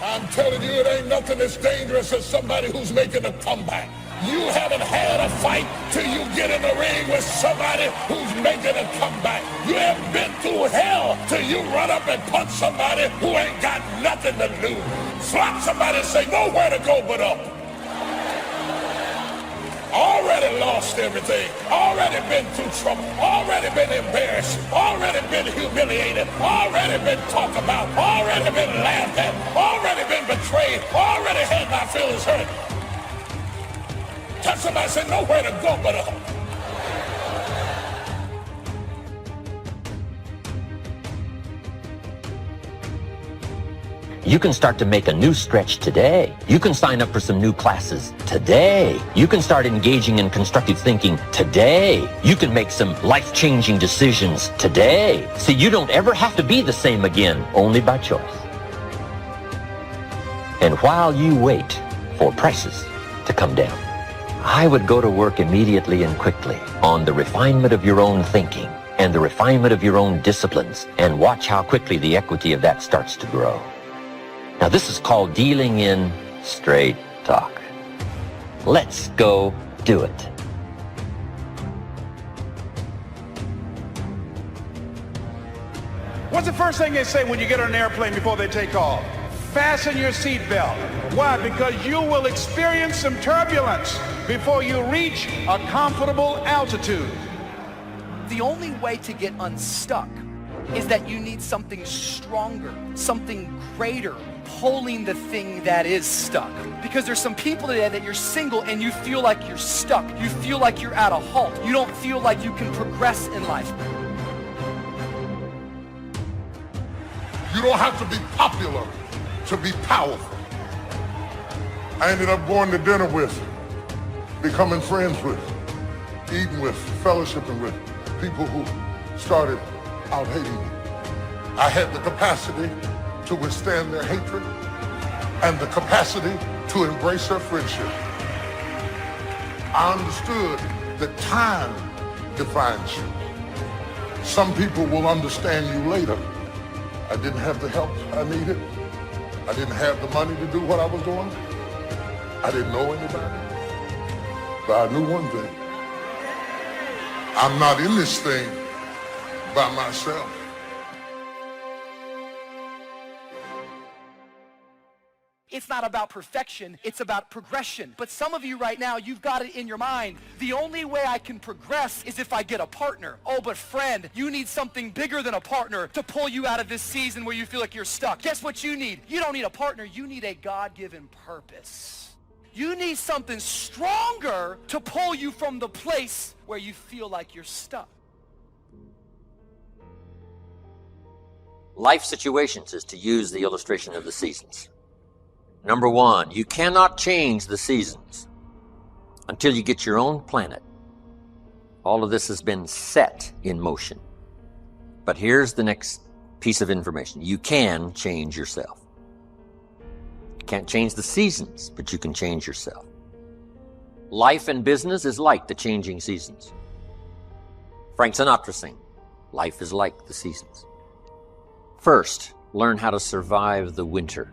I'm telling you, it ain't nothing as dangerous as somebody who's making a comeback. You haven't had a fight till you get in the ring with somebody who's making a comeback. You haven't been through hell till you run up and punch somebody who ain't got nothing to lose. Slap somebody and say, nowhere to go but up. Already lost everything, already been through trouble, already been embarrassed, already been humiliated, already been talked about, already been laughed at, already been betrayed, already had my feelings hurt. Tell somebody, say, nowhere to go but up. You can start to make a new stretch today. You can sign up for some new classes today. You can start engaging in constructive thinking today. You can make some life-changing decisions today. See, you don't ever have to be the same again, only by choice. And while you wait for prices to come down, I would go to work immediately and quickly on the refinement of your own thinking and the refinement of your own disciplines, and watch how quickly the equity of that starts to grow. Now, this is called dealing in straight talk. Let's go do it. What's the first thing they say when you get on an airplane before they take off? Fasten your seatbelt. Why? Because you will experience some turbulence before you reach a comfortable altitude. The only way to get unstuck is that you need something stronger, something greater, pulling the thing that is stuck. Because there's some people today that you're single and you feel like you're stuck. You feel like you're at a halt. You don't feel like you can progress in life. You don't have to be popular to be powerful. I ended up going to dinner with, becoming friends with, eating with, fellowshipping with people who started out hating me. I had the capacity to withstand their hatred and the capacity to embrace their friendship. I understood that time defines you. Some people will understand you later. I didn't have the help I needed. I didn't have the money to do what I was doing. I didn't know anybody. But I knew one thing. I'm not in this thing by myself. It's not about perfection, it's about progression. But some of you right now, you've got it in your mind. The only way I can progress is if I get a partner. Oh, but friend, you need something bigger than a partner to pull you out of this season where you feel like you're stuck. Guess what you need? You don't need a partner, you need a God-given purpose. You need something stronger to pull you from the place where you feel like you're stuck. Life situations is to use the illustration of the seasons. Number one, you cannot change the seasons until you get your own planet. All of this has been set in motion. But here's the next piece of information. You can change yourself. You can't change the seasons, but you can change yourself. Life and business is like the changing seasons. Frank Sinatra sang, life is like the seasons. First, learn how to survive the winter.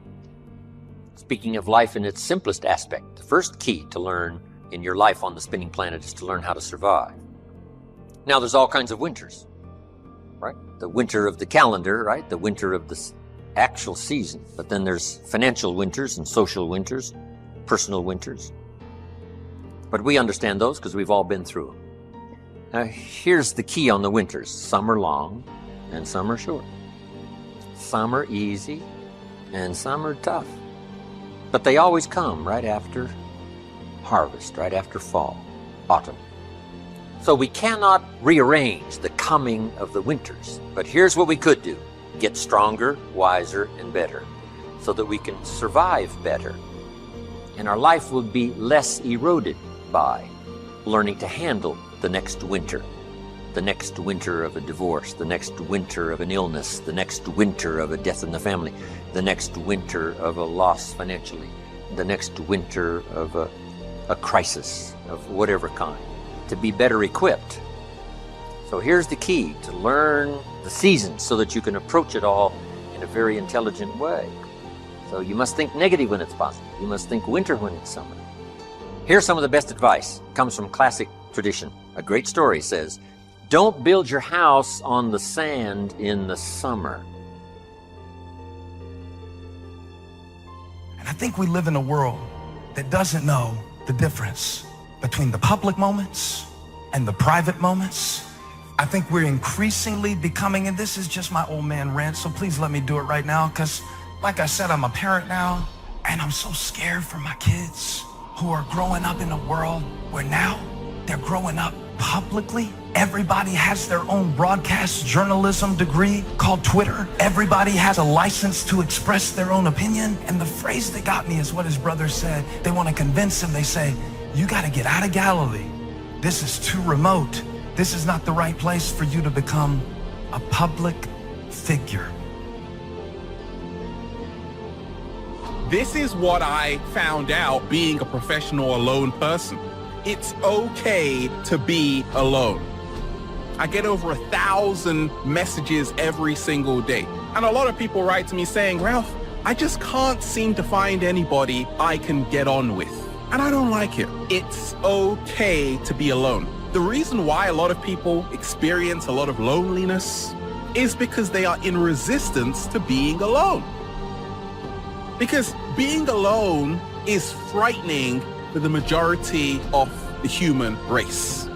Speaking of life in its simplest aspect, the first key to learn in your life on the spinning planet is to learn how to survive. Now, there's all kinds of winters, right? The winter of the calendar, right? The winter of the actual season. But then there's financial winters and social winters, personal winters. But we understand those because we've all been through them. Now, here's the key on the winters. Some are long and some are short. Some are easy and some are tough. But they always come right after harvest, right after fall, autumn. So we cannot rearrange the coming of the winters. But here's what we could do. Get stronger, wiser, and better so that we can survive better. And our life will be less eroded by learning to handle the next winter. The next winter of a divorce, the next winter of an illness, the next winter of a death in the family, the next winter of a loss financially, the next winter of a crisis of whatever kind. to be better equipped. So here's the key: to learn the seasons so that you can approach it all in a very intelligent way. So you must think negative when it's positive. You must think winter when it's summer. Here's some of the best advice. It comes from classic tradition. A great story says, don't build your house on the sand in the summer. And I think we live in a world that doesn't know the difference between the public moments and the private moments. I think we're increasingly becoming, and this is just my old man rant, so please let me do it right now, because like I said, I'm a parent now, and I'm so scared for my kids who are growing up in a world where now they're growing up publicly. Everybody has their own broadcast journalism degree called Twitter. Everybody has a license to express their own opinion. And the phrase that got me is what his brother said. They want to convince him. They say, you got to get out of Galilee. This is too remote. This is not the right place for you to become a public figure. This is what I found out being a professional alone person. It's okay to be alone. I get over 1,000 messages every single day. And a lot of people write to me saying, Ralph, I just can't seem to find anybody I can get on with. And I don't like it. It's okay to be alone. The reason why a lot of people experience a lot of loneliness is because they are in resistance to being alone. Because being alone is frightening for the majority of the human race.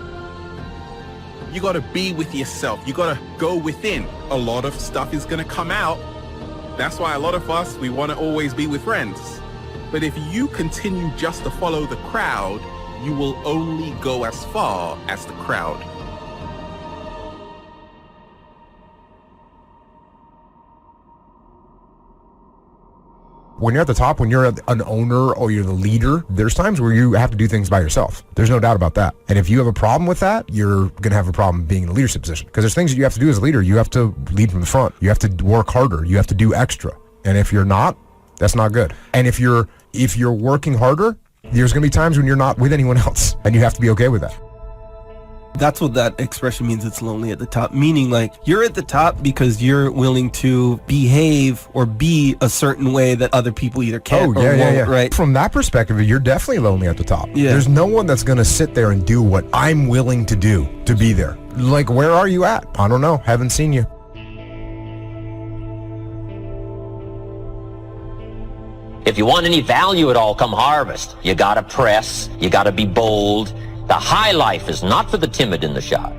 You gotta be with yourself. You gotta go within. A lot of stuff is gonna come out. That's why a lot of us, we wanna always be with friends. But if you continue just to follow the crowd, you will only go as far as the crowd. When you're at the top, when you're an owner or you're the leader, there's times where you have to do things by yourself. There's no doubt about that. And if you have a problem with that, you're going to have a problem being in a leadership position. Because there's things that you have to do as a leader. You have to lead from the front. You have to work harder. You have to do extra. And if you're not, that's not good. And if you're working harder, there's going to be times when you're not with anyone else. And you have to be okay with that. That's what that expression means, it's lonely at the top. Meaning, like, you're at the top because you're willing to behave or be a certain way that other people either can't or won't, right? From that perspective, you're definitely lonely at the top. Yeah. There's no one that's going to sit there and do what I'm willing to do to be there. Like, where are you at? I don't know. Haven't seen you. If you want any value at all, come harvest. You gotta press, you gotta be bold. The high life is not for the timid and the shy.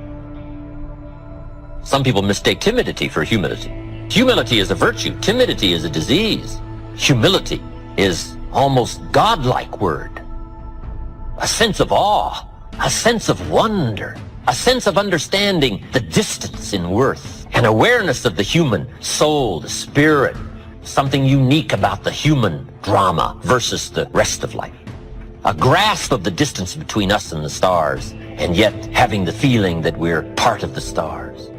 Some people mistake timidity for humility. Humility is a virtue. Timidity is a disease. Humility is almost godlike word. A sense of awe, a sense of wonder, a sense of understanding the distance in worth, an awareness of the human soul, the spirit, something unique about the human drama versus the rest of life. A grasp of the distance between us and the stars, and yet having the feeling that we're part of the stars.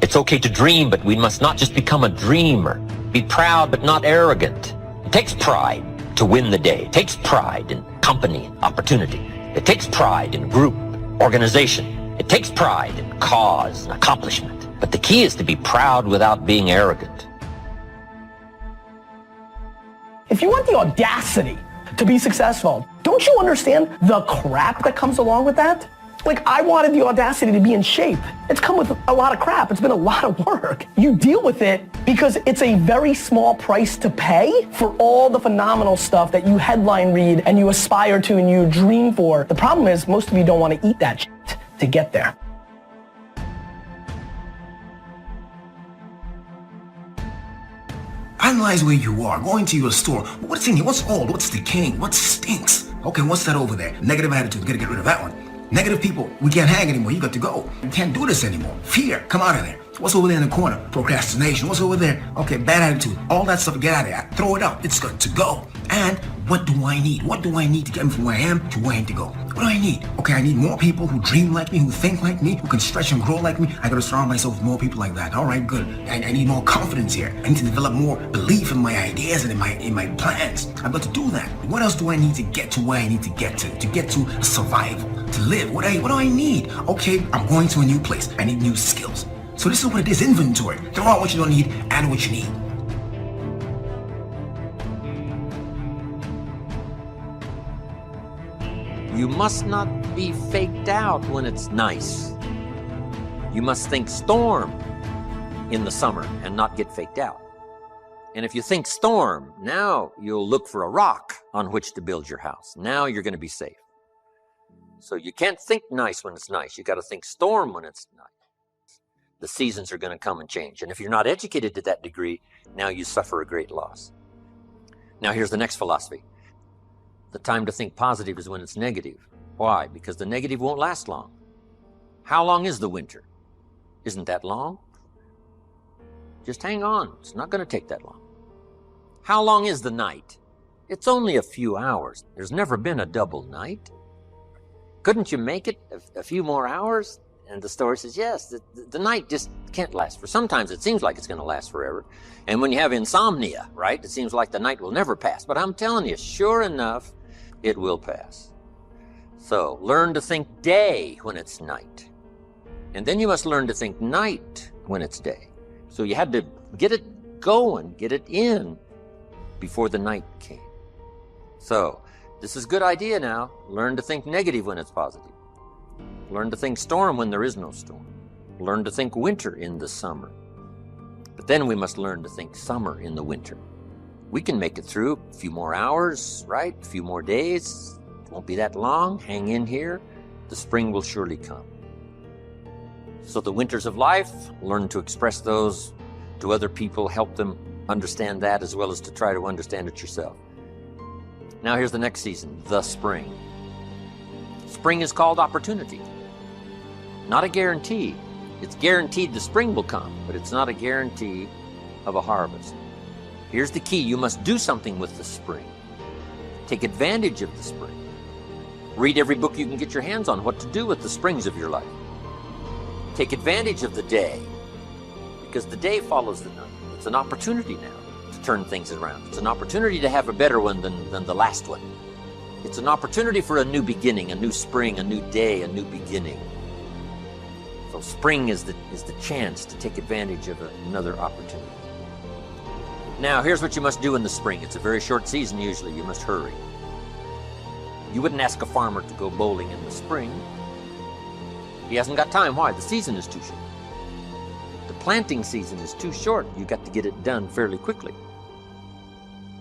It's okay to dream, but we must not just become a dreamer. Be proud, but not arrogant. It takes pride to win the day. It takes pride in company, opportunity. It takes pride in group, organization. It takes pride in cause and accomplishment. But the key is to be proud without being arrogant. If you want the audacity to be successful, don't you understand the crap that comes along with that? Like, I wanted the audacity to be in shape. It's come with a lot of crap. It's been a lot of work. You deal with it because it's a very small price to pay for all the phenomenal stuff that you headline read and you aspire to and you dream for. The problem is most of you don't want to eat that shit to get there. Analyze where you are. Go into your store. What's in here? What's old? What's decaying? What stinks? Okay, what's that over there? Negative attitude. Gotta get rid of that one. Negative people, we can't hang anymore. You got to go. You can't do this anymore. Fear, come out of there. What's over there in the corner? Procrastination. What's over there? Okay, bad attitude. All that stuff, get out of there. Throw it out. It's got to go. And what do I need? What do I need to get me from where I am to where I need to go? What do I need? Okay, I need more people who dream like me, who think like me, who can stretch and grow like me. I gotta surround myself with more people like that. All right, good. I need more confidence here. I need to develop more belief in my ideas and in my plans. I've got to do that. What else do I need to get to where I need to get to survival, to live? What do I need? Okay, I'm going to a new place. I need new skills. So this is what it is, inventory. Throw out what you don't need, add what you need. You must not be faked out when it's nice. You must think storm in the summer and not get faked out. And if you think storm, now you'll look for a rock on which to build your house. Now you're going to be safe. So you can't think nice when it's nice. You got to think storm when it's nice. The seasons are going to come and change. And if you're not educated to that degree, now you suffer a great loss. Now here's the next philosophy. The time to think positive is when it's negative. Why? Because the negative won't last long. How long is the winter? Isn't that long? Just hang on. It's not going to take that long. How long is the night? It's only a few hours. There's never been a double night. Couldn't you make it a few more hours? And the story says, yes, the night just can't last for. Sometimes it seems like it's going to last forever. And when you have insomnia, right, it seems like the night will never pass. But I'm telling you, sure enough, it will pass. So learn to think day when it's night. And then you must learn to think night when it's day. So you had to get it going, get it in before the night came. So this is a good idea now. Learn to think negative when it's positive. Learn to think storm when there is no storm. Learn to think winter in the summer. But then we must learn to think summer in the winter. We can make it through a few more hours, right? A few more days. It won't be that long. Hang in here. The spring will surely come. So the winters of life, learn to express those to other people, help them understand that as well as to try to understand it yourself. Now here's the next season, the spring. Spring is called opportunity. Not a guarantee. It's guaranteed the spring will come, but it's not a guarantee of a harvest. Here's the key. You must do something with the spring. Take advantage of the spring. Read every book you can get your hands on what to do with the springs of your life. Take advantage of the day, because the day follows the night. It's an opportunity now to turn things around. It's an opportunity to have a better one than the last one. It's an opportunity for a new beginning, a new spring, a new day, a new beginning. So spring is the chance to take advantage of another opportunity. Now, here's what you must do in the spring. It's a very short season usually. You must hurry. You wouldn't ask a farmer to go bowling in the spring. He hasn't got time. Why? The season is too short. The planting season is too short. You got to get it done fairly quickly.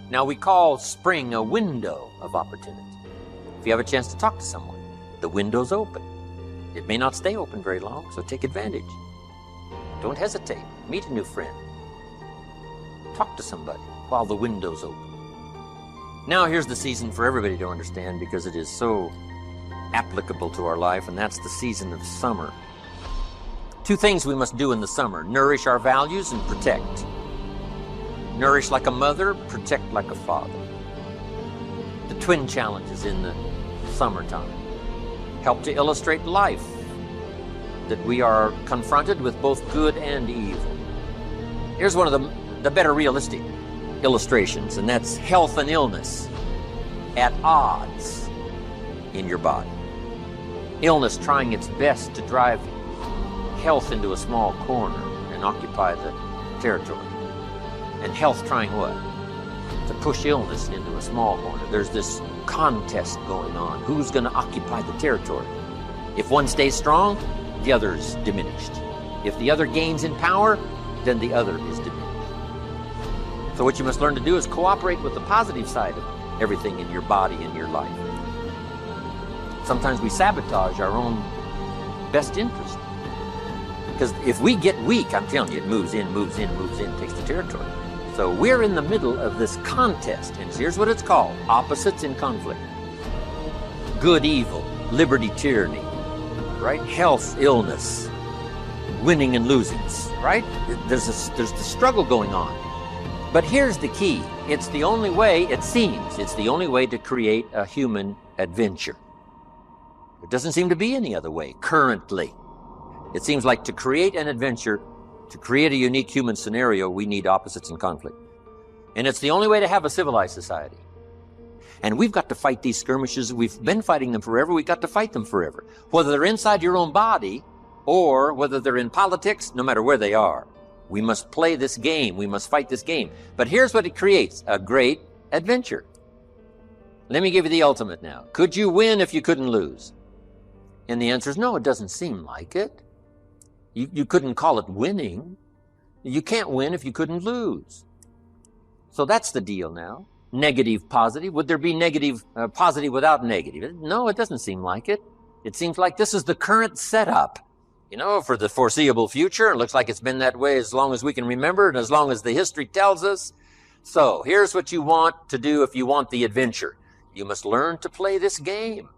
Now, we call spring a window of opportunity. If you have a chance to talk to someone, the window's open. It may not stay open very long, so take advantage. Don't hesitate. Meet a new friend. Talk to somebody while the window's open. Now here's the season for everybody to understand, because it is so applicable to our life, and that's the season of summer. Two things we must do in the summer: nourish our values and protect. Nourish like a mother, protect like a father. The twin challenges in the summertime help to illustrate life, that we are confronted with both good and evil. Here's one of the better realistic illustrations, and that's health and illness at odds in your body. Illness trying its best to drive health into a small corner and occupy the territory. And health trying what? To push illness into a small corner. There's this contest going on. Who's going to occupy the territory? If one stays strong, the other's diminished. If the other gains in power, then the other is diminished. So what you must learn to do is cooperate with the positive side of everything in your body and your life. Sometimes we sabotage our own best interest. Because if we get weak, I'm telling you, it moves in, takes the territory. So we're in the middle of this contest, and here's what it's called: opposites in conflict. Good, evil, liberty, tyranny, right? Health, illness, winning and losing, right? There's the struggle going on. But here's the key. It's the only way, it seems, it's the only way to create a human adventure. There doesn't seem to be any other way currently. It seems like to create an adventure, to create a unique human scenario, we need opposites in conflict. And it's the only way to have a civilized society. And we've got to fight these skirmishes. We've been fighting them forever. We've got to fight them forever. Whether they're inside your own body or whether they're in politics, no matter where they are. We must play this game. We must fight this game. But here's what it creates, a great adventure. Let me give you the ultimate now. Could you win if you couldn't lose? And the answer is no, it doesn't seem like it. You couldn't call it winning. You can't win if you couldn't lose. So that's the deal now. Negative, positive. Would there be negative, positive without negative? No, it doesn't seem like it. It seems like this is the current setup. You know, for the foreseeable future. It looks like it's been that way as long as we can remember and as long as the history tells us. So here's what you want to do if you want the adventure. You must learn to play this game,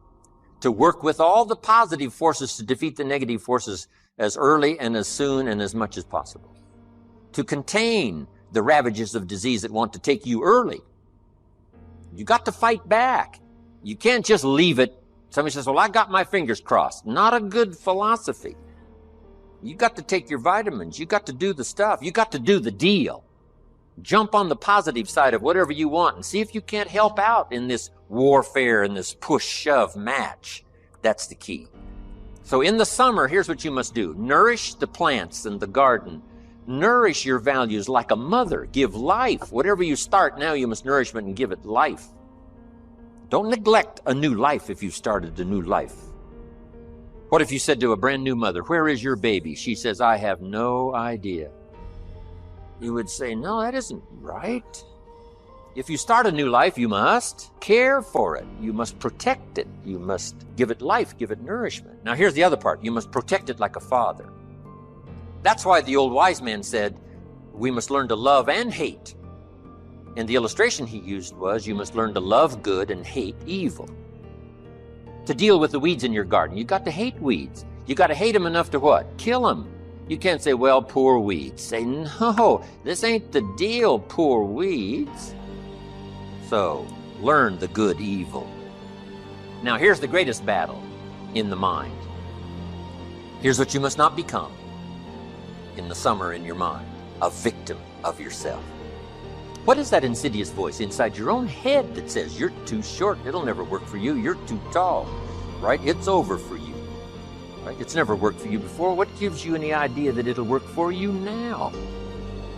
to work with all the positive forces to defeat the negative forces as early and as soon and as much as possible, to contain the ravages of disease that want to take you early. You got to fight back. You can't just leave it. Somebody says, well, I got my fingers crossed. Not a good philosophy. You got to take your vitamins. You got to do the stuff. You got to do the deal. Jump on the positive side of whatever you want and see if you can't help out in this warfare and this push-shove match. That's the key. So in the summer, here's what you must do. Nourish the plants and the garden. Nourish your values like a mother. Give life. Whatever you start now, you must nourish it and give it life. Don't neglect a new life if you've started a new life. What if you said to a brand new mother, where is your baby? She says, I have no idea. You would say, no, that isn't right. If you start a new life, you must care for it. You must protect it. You must give it life, give it nourishment. Now here's the other part. You must protect it like a father. That's why the old wise man said, we must learn to love and hate. And the illustration he used was, you must learn to love good and hate evil. To deal with the weeds in your garden, you got to hate weeds. You got to hate them enough to what? Kill them. You can't say, well, poor weeds. Say, no, this ain't the deal, poor weeds. So, learn the good evil. Now, here's the greatest battle in the mind. Here's what you must not become in the summer in your mind. A victim of yourself. What is that insidious voice inside your own head that says, you're too short, it'll never work for you, you're too tall, right? It's over for you, right? It's never worked for you before. What gives you any idea that it'll work for you now?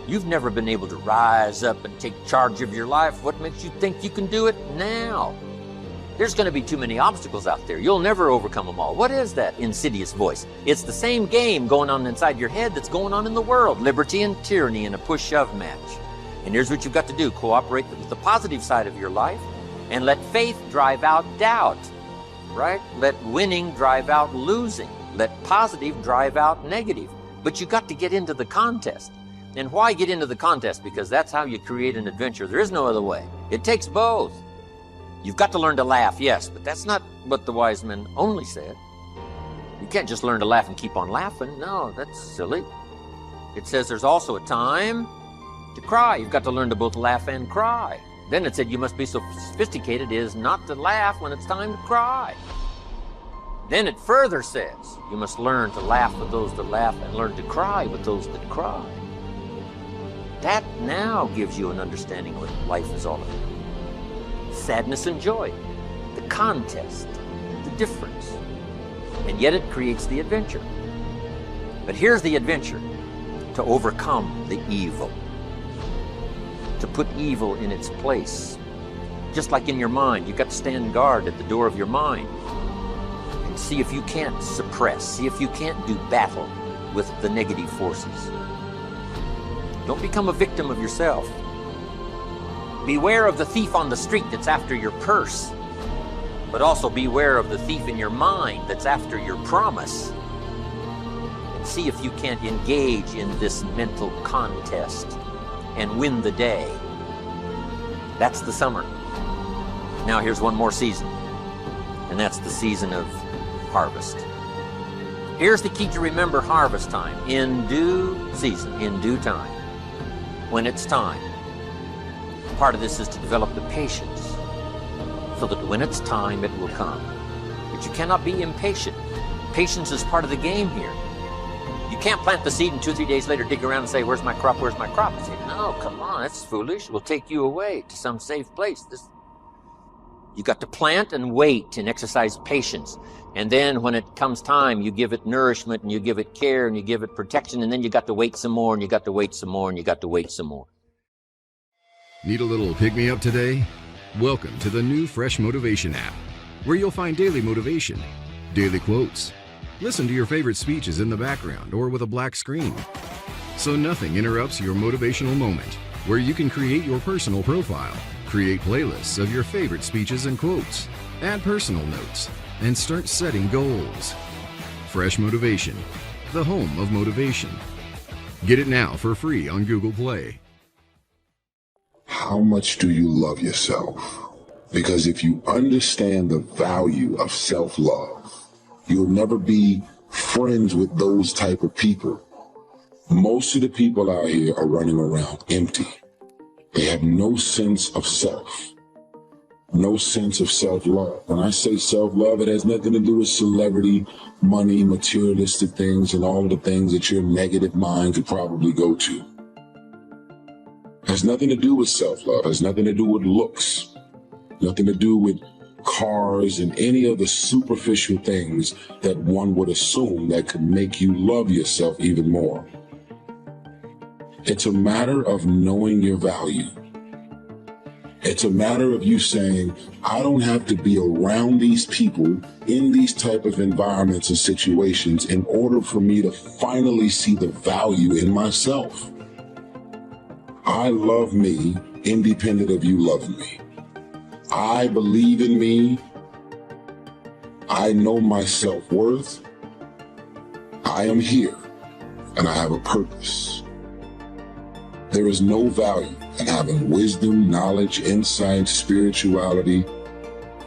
You've never been able to rise up and take charge of your life. What makes you think you can do it now? There's going to be too many obstacles out there. You'll never overcome them all. What is that insidious voice? It's the same game going on inside your head that's going on in the world. Liberty and tyranny in a push-shove match. And here's what you've got to do. Cooperate with the positive side of your life and let faith drive out doubt, right? Let winning drive out losing. Let positive drive out negative. But you got to get into the contest. And why get into the contest? Because that's how you create an adventure. There is no other way. It takes both. You've got to learn to laugh, yes, but that's not what the wise men only said. You can't just learn to laugh and keep on laughing. No, that's silly. It says there's also a time to cry. You've got to learn to both laugh and cry. Then it said you must be so sophisticated as not to laugh when it's time to cry. Then it further says you must learn to laugh with those that laugh and learn to cry with those that cry. That now gives you an understanding of what life is all about. Sadness and joy, the contest, the difference. And yet it creates the adventure. But here's the adventure: to overcome the evil. To put evil in its place. Just like in your mind, you've got to stand guard at the door of your mind and see if you can't suppress, see if you can't do battle with the negative forces. Don't become a victim of yourself. Beware of the thief on the street that's after your purse, but also beware of the thief in your mind that's after your promise. And see if you can't engage in this mental contest and win the day. That's the summer. Now here's one more season, and that's the season of harvest. Here's the key to remember harvest time. In due season, in due time. When it's time, part of this is to develop the patience so that when it's time, it will come. But you cannot be impatient. Patience is part of the game here. You can't plant the seed and 2 or 3 days later dig around and say, where's my crop, where's my crop? And say, no, come on, that's foolish. We'll take you away to some safe place. You got to plant and wait and exercise patience. And then when it comes time, you give it nourishment and you give it care and you give it protection. And then you got to wait some more and you got to wait some more and you got to wait some more. Need a little pick-me-up today? Welcome to the new Fresh Motivation app, where you'll find daily motivation, daily quotes. Listen to your favorite speeches in the background or with a black screen, so nothing interrupts your motivational moment, where you can create your personal profile, create playlists of your favorite speeches and quotes, add personal notes, and start setting goals. Fresh Motivation, the home of motivation. Get it now for free on Google Play. How much do you love yourself? Because if you understand the value of self-love, you'll never be friends with those type of people. Most of the people out here are running around empty. They have no sense of self, no sense of self-love. When I say self-love, it has nothing to do with celebrity, money, materialistic things, and all the things that your negative mind could probably go to. It has nothing to do with self-love. It has nothing to do with looks, nothing to do with cars and any of the superficial things that one would assume that could make you love yourself even more. It's a matter of knowing your value. It's a matter of you saying, I don't have to be around these people in these type of environments and situations in order for me to finally see the value in myself. I love me independent of you loving me. I believe in me. I know my self-worth. I am here and I have a purpose. There is no value in having wisdom, knowledge, insight, spirituality,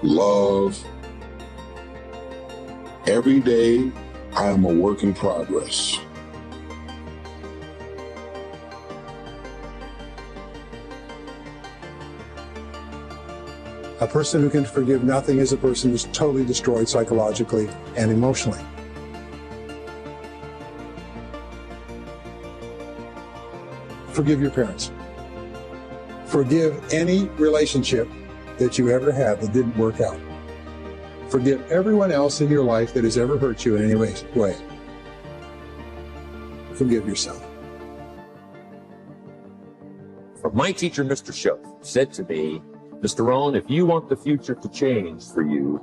love. Every day, I am a work in progress. A person who can forgive nothing is a person who's totally destroyed psychologically and emotionally. Forgive your parents. Forgive any relationship that you ever had that didn't work out. Forgive everyone else in your life that has ever hurt you in any way. Forgive yourself. My teacher, Mr. Schoaf, said to me, Mr. Rohn, if you want the future to change for you,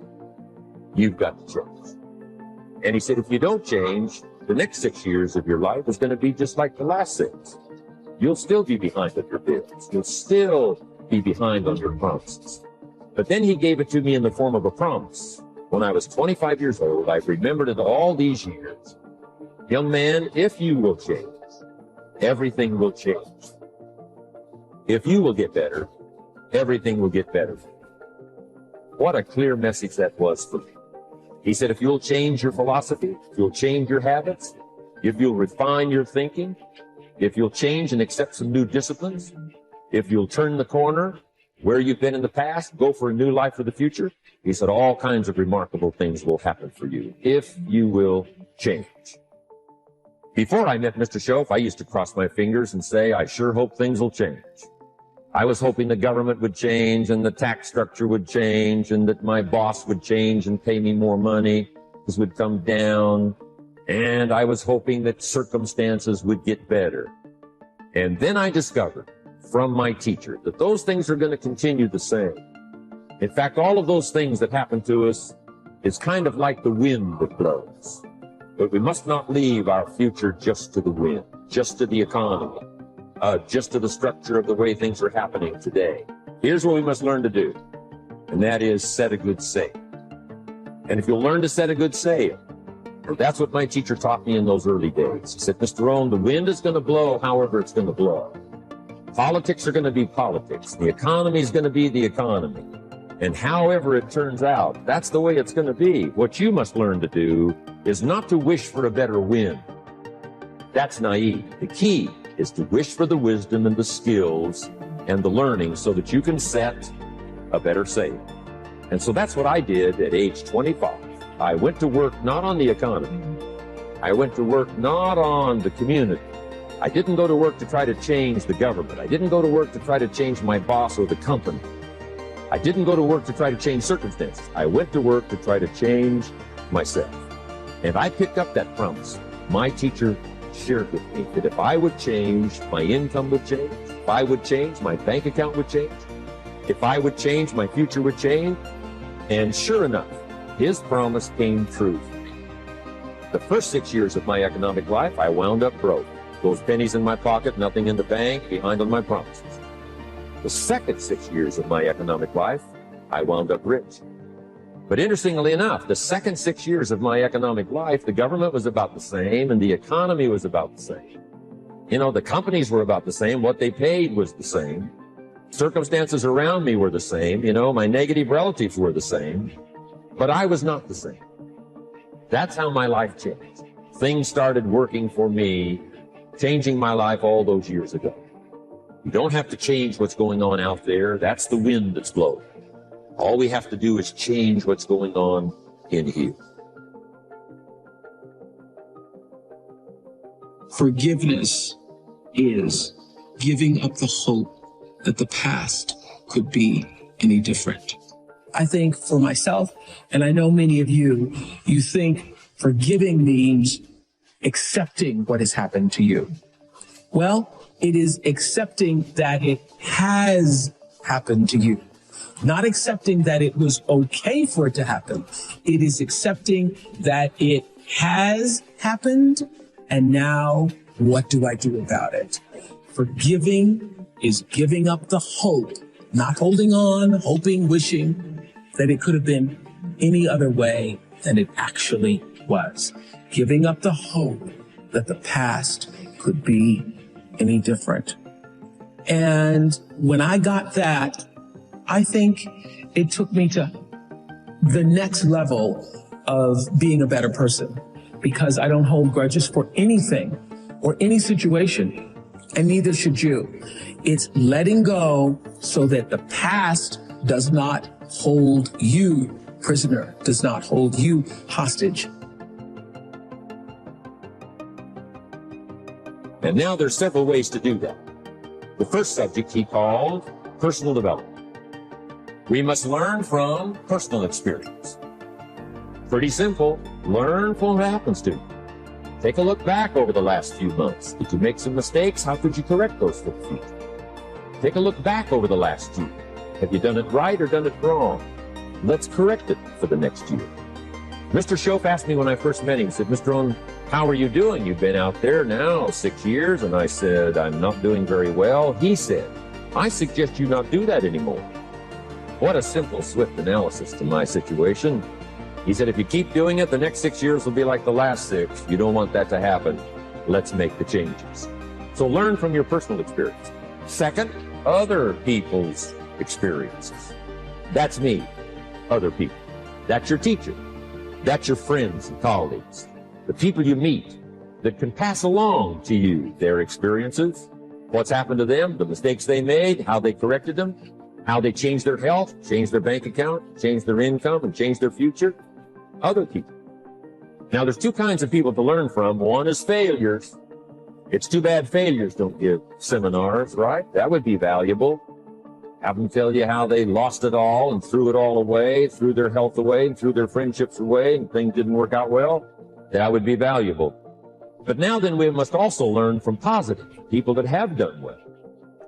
you've got to change. And he said, if you don't change, the next 6 years of your life is going to be just like the last 6. You'll still be behind on your bills. You'll still be behind on your promises. But then he gave it to me in the form of a promise. When I was 25 years old, I've remembered it all these years. Young man, if you will change, everything will change. If you will get better, everything will get better. What a clear message that was for me. He said, if you'll change your philosophy, if you'll change your habits, if you'll refine your thinking, if you'll change and accept some new disciplines, if you'll turn the corner where you've been in the past, go for a new life for the future, he said all kinds of remarkable things will happen for you if you will change. Before I met Mr. Schoaf, I used to cross my fingers and say, I sure hope things will change. I was hoping the government would change and the tax structure would change and that my boss would change and pay me more money, this would come down. And I was hoping that circumstances would get better. And then I discovered from my teacher that those things are going to continue the same. In fact, all of those things that happen to us is kind of like the wind that blows. But we must not leave our future just to the wind, just to the economy, just to the structure of the way things are happening today. Here's what we must learn to do, and that is set a good sail. And if you'll learn to set a good sail, that's what my teacher taught me in those early days. He said, Mr. Rohn, the wind is going to blow however it's going to blow. Politics are going to be politics. The economy is going to be the economy. And however it turns out, that's the way it's going to be. What you must learn to do is not to wish for a better wind. That's naive. The key is to wish for the wisdom and the skills and the learning so that you can set a better save. And so that's what I did at age 25. I went to work not on the economy. I went to work not on the community. I didn't go to work to try to change the government. I didn't go to work to try to change my boss or the company. I didn't go to work to try to change circumstances. I went to work to try to change myself. And I picked up that promise. My teacher shared with me that if I would change, my income would change. If I would change, my bank account would change. If I would change, my future would change. And sure enough, his promise came true for me. The first 6 years of my economic life, I wound up broke. Those pennies in my pocket, nothing in the bank, behind on my promises. The second 6 years of my economic life, I wound up rich. But interestingly enough, the second 6 years of my economic life, the government was about the same and the economy was about the same. You know, the companies were about the same. What they paid was the same. Circumstances around me were the same. You know, my negative relatives were the same. But I was not the same. That's how my life changed. Things started working for me, changing my life all those years ago. You don't have to change what's going on out there. That's the wind that's blowing. All we have to do is change what's going on in here. Forgiveness is giving up the hope that the past could be any different. I think for myself, and I know many of you, you think forgiving means accepting what has happened to you. Well, it is accepting that it has happened to you. Not accepting that it was okay for it to happen. It is accepting that it has happened, and now what do I do about it? Forgiving is giving up the hope, not holding on, hoping, wishing that it could have been any other way than it actually was. Giving up the hope that the past could be any different. And when I got that, I think it took me to the next level of being a better person, because I don't hold grudges for anything or any situation, and neither should you. It's letting go so that the past does not hold you prisoner, does not hold you hostage. And now there's several ways to do that. The first subject he called personal development. We must learn from personal experience. Pretty simple. Learn from what happens to you. Take a look back over the last few months. Did you make some mistakes? How could you correct those for the future? Take a look back over the last year. Have you done it right or done it wrong? Let's correct it for the next year. Mr. Shoaf asked me when I first met him, he said, Mr. Rohn, how are you doing? You've been out there now 6 years. And I said, I'm not doing very well. He said, I suggest you not do that anymore. What a simple, swift analysis to my situation. He said, if you keep doing it, the next 6 years will be like the last 6. You don't want that to happen. Let's make the changes. So learn from your personal experience. Second, other people's experiences. That's me, other people. That's your teacher. That's your friends and colleagues. The people you meet that can pass along to you their experiences, what's happened to them, the mistakes they made, how they corrected them, how they changed their health, changed their bank account, changed their income, and changed their future. Other people. Now, there's two kinds of people to learn from. One is failures. It's too bad failures don't give seminars, right? That would be valuable. Have them tell you how they lost it all and threw it all away, threw their health away, and threw their friendships away, and things didn't work out well. That would be valuable. But now then, we must also learn from positive people that have done well.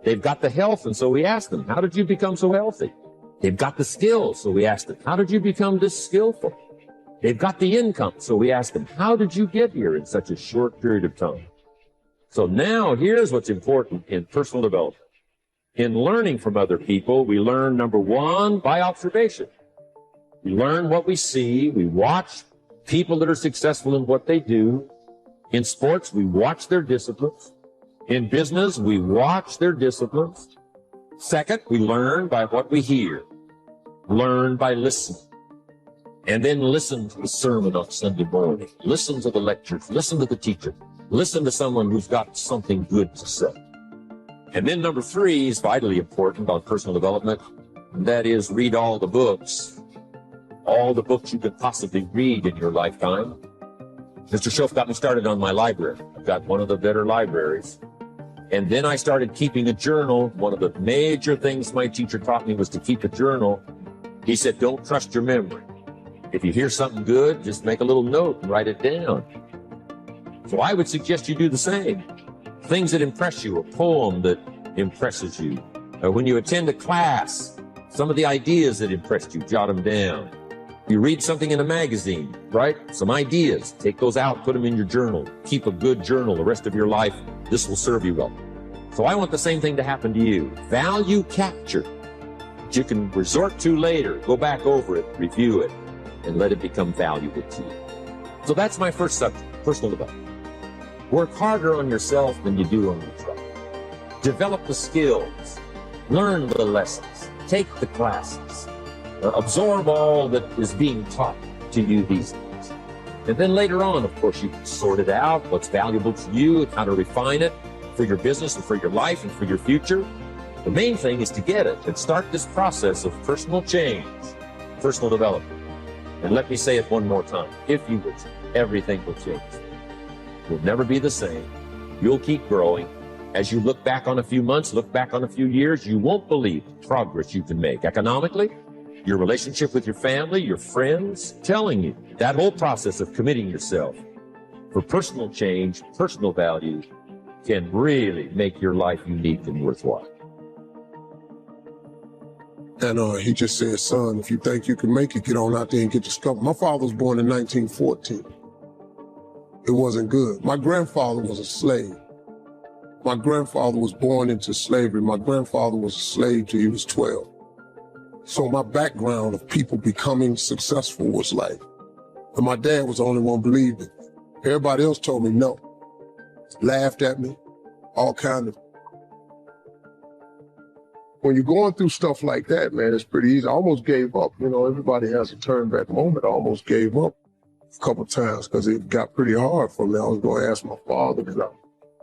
They've got the health, and so we ask them, how did you become so healthy? They've got the skills, so we ask them, how did you become this skillful? They've got the income, so we ask them, how did you get here in such a short period of time? So now, here's what's important in personal development. In learning from other people, we learn, number one, by observation. We learn what we see. We watch people that are successful in what they do. In sports, we watch their disciplines. In business, we watch their disciplines. Second, we learn by what we hear. Learn by listening. And then listen to the sermon on Sunday morning. Listen to the lectures. Listen to the teacher. Listen to someone who's got something good to say. And then number 3 is vitally important on personal development. And that is read all the books you could possibly read in your lifetime. Mr. Shelf got me started on my library. I've got one of the better libraries. And then I started keeping a journal. One of the major things my teacher taught me was to keep a journal. He said, don't trust your memory. If you hear something good, just make a little note and write it down. So I would suggest you do the same. Things that impress you, a poem that impresses you. When you attend a class, some of the ideas that impressed you, jot them down. You read something in a magazine, right? Some ideas, take those out, put them in your journal. Keep a good journal the rest of your life. This will serve you well. So I want the same thing to happen to you. Value capture that you can resort to later. Go back over it, review it, and let it become valuable to you. So that's my first subject, personal development. Work harder on yourself than you do on yourself. Develop the skills. Learn the lessons. Take the classes. Absorb all that is being taught to you these days. And then later on, of course, you can sort it out, what's valuable to you, and how to refine it for your business and for your life and for your future. The main thing is to get it and start this process of personal change, personal development. And let me say it one more time. If you would, everything will change. You'll never be the same. You'll keep growing. As you look back on a few months, look back on a few years, you won't believe the progress you can make economically, your relationship with your family, your friends, telling you that whole process of committing yourself for personal change, personal value, can really make your life unique and worthwhile. And he just said, son, if you think you can make it, get on out there and get your stuff. My father was born in 1914. It wasn't good. My grandfather was a slave. My grandfather was born into slavery. My grandfather was a slave till he was 12. So my background of people becoming successful was like, and my dad was the only one who believed it. Everybody else told me no. Laughed at me, all kind of. When you're going through stuff like that, man, it's pretty easy. I almost gave up. You know, everybody has a turn back moment. I almost gave up a couple of times because it got pretty hard for me. I was going to ask my father, could I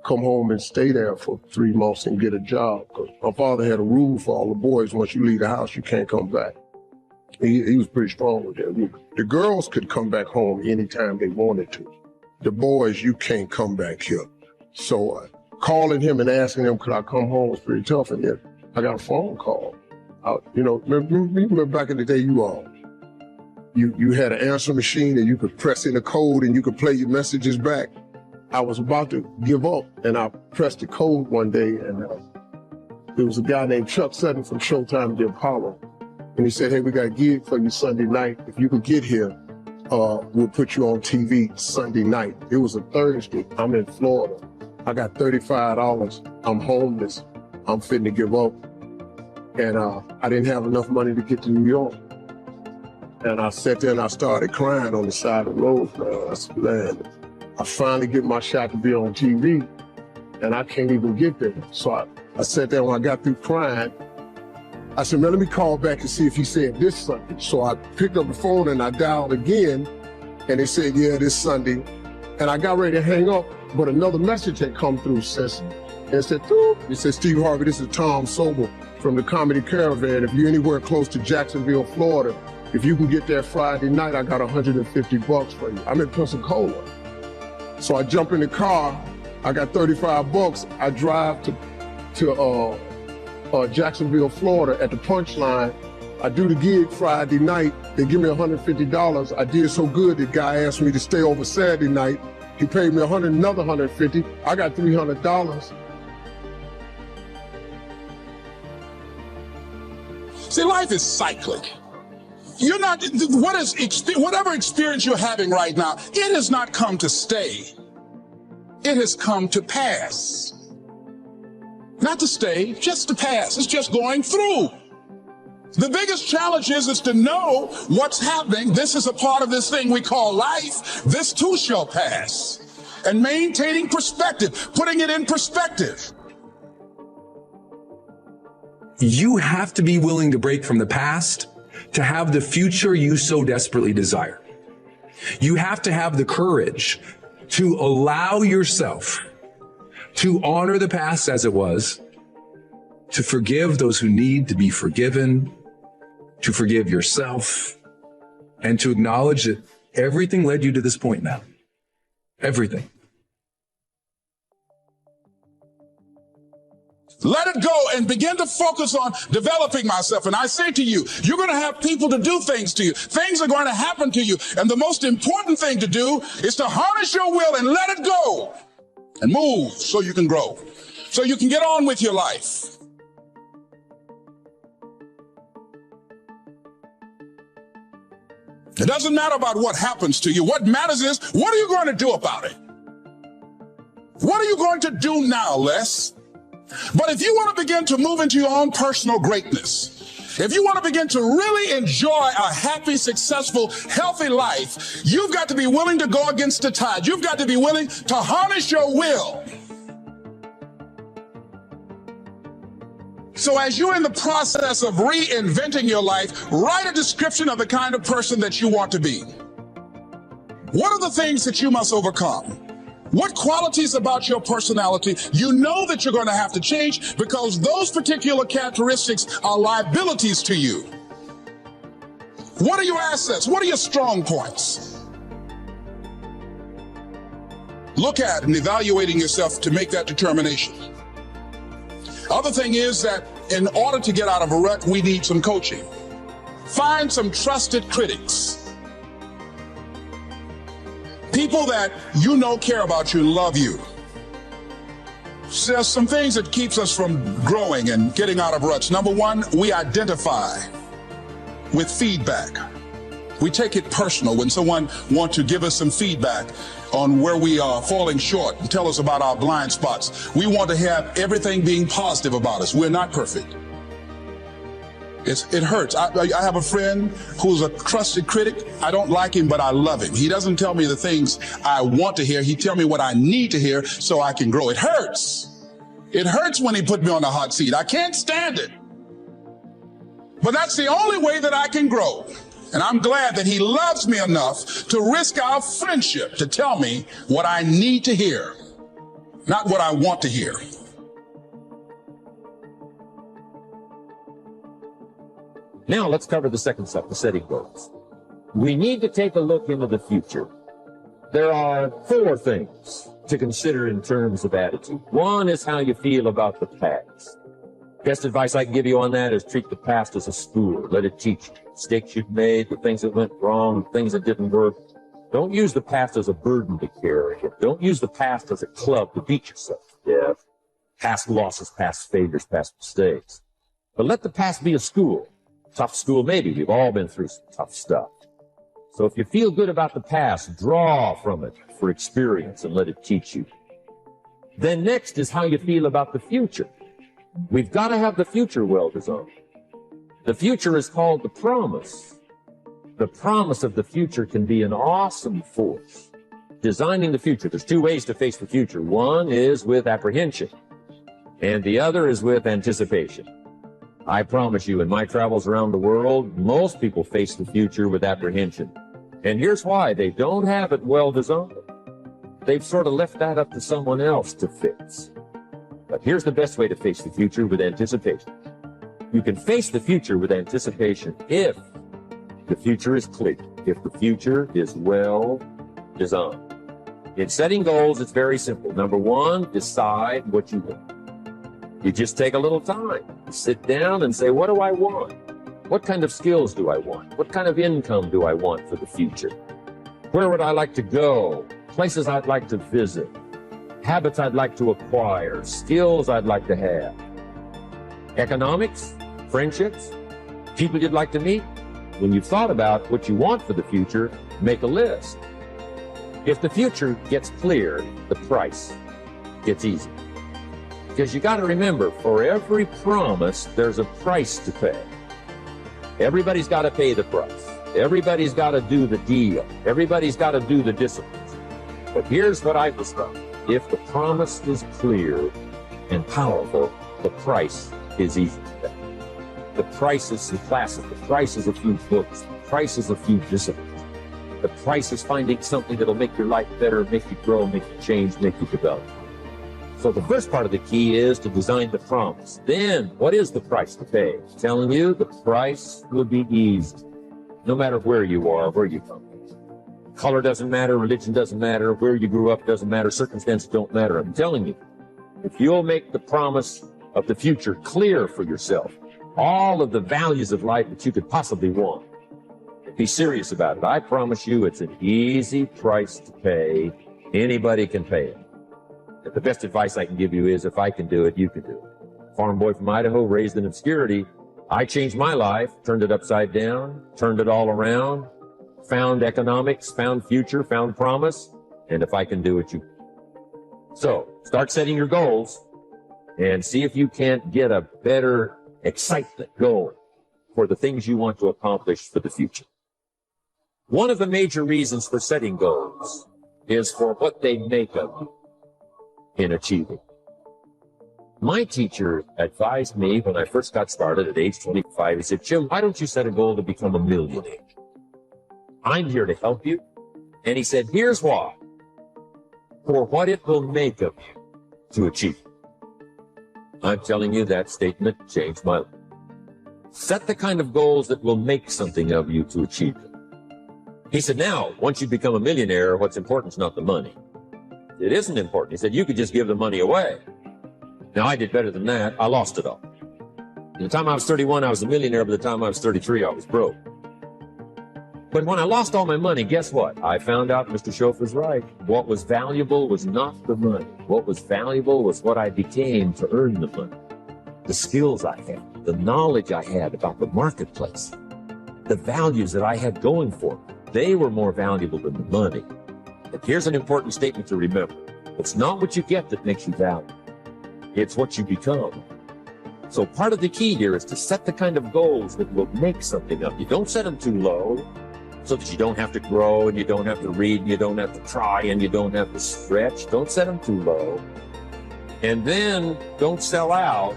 come home and stay there for 3 months and get a job? Because my father had a rule for all the boys, once you leave the house, you can't come back. He was pretty strong with that. The girls could come back home anytime they wanted to. The boys, you can't come back here. So calling him and asking him, could I come home was pretty tough. And then I got a phone call. Remember back in the day, you had an answer machine and you could press in a code and you could play your messages back. I was about to give up and I pressed the code one day and there was a guy named Chuck Sutton from Showtime the Apollo. And he said, hey, we got a gig for you Sunday night. If you could get here, we'll put you on TV Sunday night. It was a Thursday. I'm in Florida. I got $35. I'm homeless. I'm fitting to give up. And I didn't have enough money to get to New York. And I sat there and I started crying on the side of the road. I said, man, I finally get my shot to be on TV and I can't even get there. So I sat there when I got through crying. I said, man, let me call back and see if he said this Sunday. So I picked up the phone and I dialed again and they said, yeah, this Sunday. And I got ready to hang up, but another message had come through, and it said, Steve Harvey, this is Tom Sobel from the Comedy Caravan. If you're anywhere close to Jacksonville, Florida, if you can get there Friday night, I got $150 for you. I'm in Pensacola. So I jump in the car, I got $35. I drive to Jacksonville, Florida at the Punchline. I do the gig Friday night. They give me $150. I did so good, the guy asked me to stay over Saturday night. He paid me another $150. I got $300. See, life is cyclic. You're not, whatever experience you're having right now, it has not come to stay. It has come to pass. Not to stay, just to pass. It's just going through. The biggest challenge is to know what's happening. This is a part of this thing we call life. This too shall pass. And maintaining perspective, putting it in perspective. You have to be willing to break from the past to have the future you so desperately desire. You have to have the courage to allow yourself to honor the past as it was to forgive those who need to be forgiven, to forgive yourself, and to acknowledge that everything led you to this point now. Everything. Let it go and begin to focus on developing myself. And I say to you, you're going to have people to do things to you. Things are going to happen to you. And the most important thing to do is to harness your will and let it go and move so you can grow, so you can get on with your life. It doesn't matter about what happens to you. What matters is, what are you going to do about it? What are you going to do now, Les? But if you want to begin to move into your own personal greatness, if you want to begin to really enjoy a happy, successful, healthy life, you've got to be willing to go against the tide. You've got to be willing to harness your will. So as you're in the process of reinventing your life, write a description of the kind of person that you want to be. What are the things that you must overcome? What qualities about your personality you know that you're going to have to change because those particular characteristics are liabilities to you? What are your assets? What are your strong points? Look at and evaluating yourself to make that determination. Other thing is that in order to get out of a rut, we need some coaching. Find some trusted critics. People that you know care about you and love you. There's some things that keeps us from growing and getting out of ruts. Number one, we identify with feedback. We take it personal when someone wants to give us some feedback on where we are falling short and tell us about our blind spots. We want to have everything being positive about us. We're not perfect. It hurts. I have a friend who's a trusted critic. I don't like him, but I love him. He doesn't tell me the things I want to hear. He tells me what I need to hear so I can grow. It hurts. It hurts when he put me on the hot seat. I can't stand it. But that's the only way that I can grow. And I'm glad that he loves me enough to risk our friendship to tell me what I need to hear, not what I want to hear. Now let's cover the second step, the setting goals. We need to take a look into the future. There are 4 things to consider in terms of attitude. One is how you feel about the past. Best advice I can give you on that is treat the past as a school. Let it teach you. Mistakes you've made, the things that went wrong, the things that didn't work. Don't use the past as a burden to carry. Don't use the past as a club to beat yourself to death. Past losses, past failures, past mistakes. But let the past be a school. Tough school, maybe. We've all been through some tough stuff. So if you feel good about the past, draw from it for experience and let it teach you. Then next is how you feel about the future. We've got to have the future well designed. The future is called the promise. The promise of the future can be an awesome force. Designing the future, there's 2 ways to face the future. One is with apprehension, and the other is with anticipation. I promise you, in my travels around the world, most people face the future with apprehension. And here's why. They don't have it well designed. They've sort of left that up to someone else to fix. But here's the best way to face the future, with anticipation. You can face the future with anticipation if the future is clear, if the future is well designed. In setting goals, it's very simple. Number 1, decide what you want. You just take a little time, sit down and say, what do I want? What kind of skills do I want? What kind of income do I want for the future? Where would I like to go? Places I'd like to visit? Habits I'd like to acquire? Skills I'd like to have? Economics? Friendships? People you'd like to meet? When you've thought about what you want for the future, make a list. If the future gets clear, the price gets easy. Because you got to remember, for every promise, there's a price to pay. Everybody's got to pay the price. Everybody's got to do the deal. Everybody's got to do the disciplines. But here's what I've discovered. If the promise is clear and powerful, the price is easy to pay. The price is some classes. The price is a few books. The price is a few disciplines. The price is finding something that'll make your life better, make you grow, make you change, make you develop. So the first part of the key is to design the promise. Then, what is the price to pay? I'm telling you, the price will be easy. No matter where you are, where you come from. Color doesn't matter, religion doesn't matter, where you grew up doesn't matter, circumstances don't matter. I'm telling you, if you'll make the promise of the future clear for yourself, all of the values of life that you could possibly want, be serious about it. I promise you it's an easy price to pay. Anybody can pay it. The best advice I can give you is if I can do it, you can do it. Farm boy from Idaho, raised in obscurity. I changed my life, turned it upside down, turned it all around, found economics, found future, found promise. And if I can do it, you can. So start setting your goals and see if you can't get a better excitement going for the things you want to accomplish for the future. One of the major reasons for setting goals is for what they make of you in achieving. My teacher advised me when I first got started at age 25, he said, Jim, why don't you set a goal to become a millionaire? I'm here to help you. And he said, here's why. For what it will make of you to achieve it. I'm telling you, that statement changed my life. Set the kind of goals that will make something of you to achieve them. He said, now, once you become a millionaire, what's important is not the money. It isn't important. He said, you could just give the money away. Now, I did better than that. I lost it all. By the time I was 31, I was a millionaire. By the time I was 33, I was broke. But when I lost all my money, guess what? I found out Mr. Schofi's right. What was valuable was not the money. What was valuable was what I became to earn the money. The skills I had, the knowledge I had about the marketplace, the values that I had going for me. They were more valuable than the money. And here's an important statement to remember. It's not what you get that makes you valuable. It's what you become. So part of the key here is to set the kind of goals that will make something of you. Don't set them too low so that you don't have to grow and you don't have to read and you don't have to try and you don't have to stretch. Don't set them too low. And then don't sell out.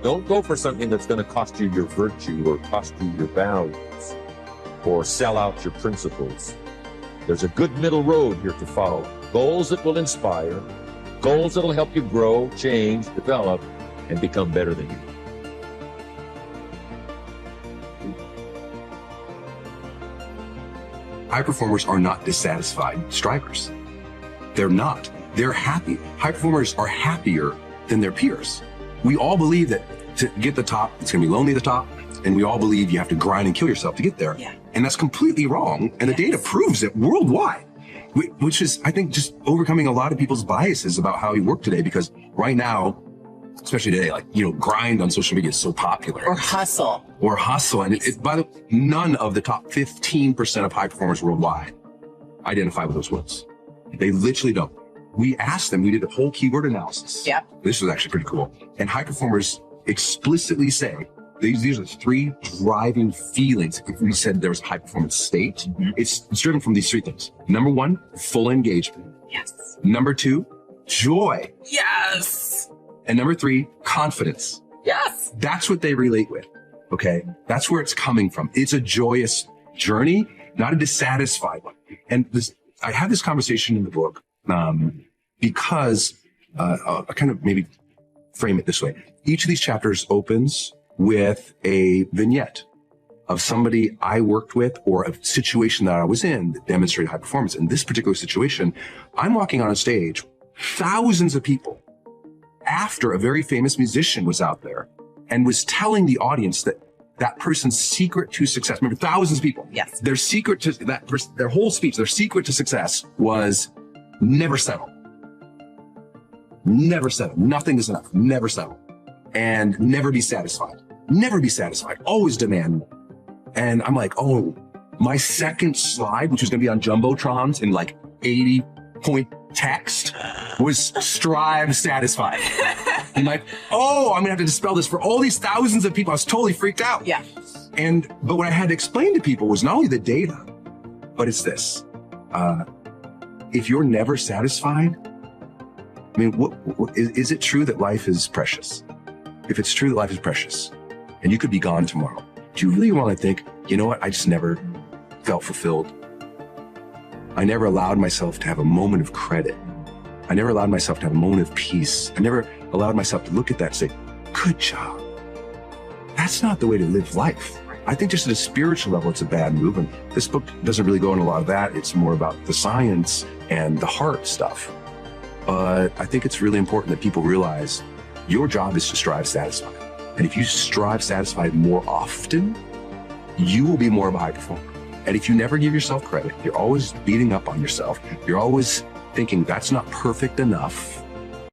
Don't go for something that's going to cost you your virtue or cost you your values or sell out your principles. There's a good middle road here to follow. Goals that will inspire, goals that will help you grow, change, develop, and become better than you. High performers are not dissatisfied strivers. They're not. They're happy. High performers are happier than their peers. We all believe that to get the top, it's going to be lonely at the top, and we all believe you have to grind and kill yourself to get there. Yeah. And that's completely wrong, and the data proves it worldwide, which is, I think, just overcoming a lot of people's biases about how we work today, because right now, especially today, like, grind on social media is so popular. Or hustle. And by the way, none of the top 15% of high performers worldwide identify with those words. They literally don't. We asked them, we did a whole keyword analysis. Yep. This was actually pretty cool. And high performers explicitly say, these are the three driving feelings. If we said there was a high performance state, it's driven from these three things. Number one, full engagement. Yes. Number two, joy. Yes. And number three, confidence. Yes. That's what they relate with. Okay. That's where it's coming from. It's a joyous journey, not a dissatisfied one. And I have this conversation in the book, because I'll kind of maybe frame it this way. Each of these chapters opens with a vignette of somebody I worked with or a situation that I was in that demonstrated high performance. In this particular situation, I'm walking on a stage, thousands of people, after a very famous musician was out there and was telling the audience that that person's secret to success, remember, thousands of people. Yes. Their secret to that person, their whole speech, their secret to success was never settle. Never settle. Nothing is enough. Never settle. And never be satisfied. Never be satisfied. Always demand more. And I'm like, oh, my second slide, which was going to be on Jumbotrons in like 80-point text, was strive satisfied. I'm like, oh, I'm going to have to dispel this for all these thousands of people. I was totally freaked out. Yeah. But what I had to explain to people was not only the data, but it's this. If you're never satisfied, I mean, is it true that life is precious? If it's true that life is precious and you could be gone tomorrow, do you really want to think, you know what? I just never felt fulfilled. I never allowed myself to have a moment of credit. I never allowed myself to have a moment of peace. I never allowed myself to look at that and say, good job. That's not the way to live life. I think just at a spiritual level, it's a bad move. And this book doesn't really go into a lot of that. It's more about the science and the heart stuff. But I think it's really important that people realize your job is to strive satisfied. And if you strive satisfied more often, you will be more of a high performer. And if you never give yourself credit, you're always beating up on yourself, you're always thinking that's not perfect enough,